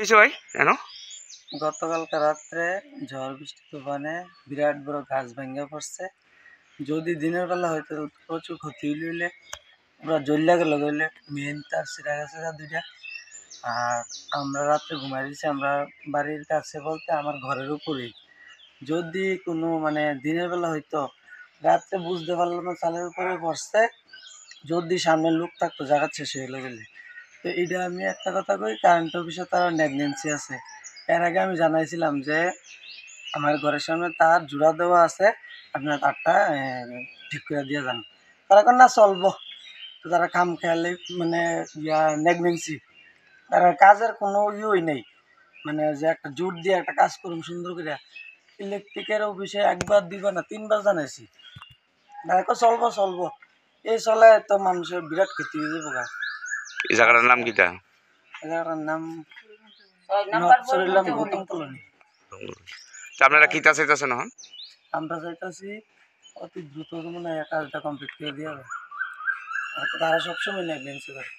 কিছু ভাই কেন? গতকালকে রাত্রে ঝড় বৃষ্টি তুফানে বিরাট বড় গাছ ভেঙে পড়ছে। যদি দিনের বেলা হয়তো প্রচুর ক্ষতি হইলে পুরা জ্বল্লা গেল, ধরলে মেন তার ছিঁড়া গেছে যা দুইটা। আর আমরা রাত্রে ঘুমাই দিয়েছি, আমরা বাড়ির কাছে বলতে আমার ঘরের উপরেই। যদি কোনো মানে দিনের বেলা হয়তো রাত্রে বুঝতে পারলাম না চালের উপরে পড়ছে, যদি সামনে লোক থাকতো জায়গা শেষ হয়ে গেলে। তো এইটা আমি একটা কথা কই, কারেন্ট অফিসে তারা নেগলেন্সি আছে। এর আগে আমি জানাইছিলাম যে আমার ঘরের সামনে তার জোড়া দেওয়া আছে, আপনার তারটা ঠিক করে দিয়ে যান। তারা কেন না চলবো, তো তারা কাম খেয়ালে মানে নেগলেন্সি, তারা কাজের কোনো ইয়েই নেই। মানে যে একটা জোর দিয়ে একটা কাজ করুন সুন্দর করে, ইলেকট্রিকের অফিসে একবার দুইবার না তিনবার জানাইছি, তারা চলবো চলবো। এই চলে তো মানুষের বিরাট ক্ষতি হয়ে যাবো গা। এই জায়গাটার নাম কিটা? এই জায়গাটার নাম নর্থ চরিলাম গৌতম কলোনি। আপনারা কিতা চাইতেছেন এখন? আমরা চাইতেছি অতি দ্রুত মানে কাজটা কমপ্লিট করে দিয়ে হবে। তারা সবসময় নেগলেন্সি করে।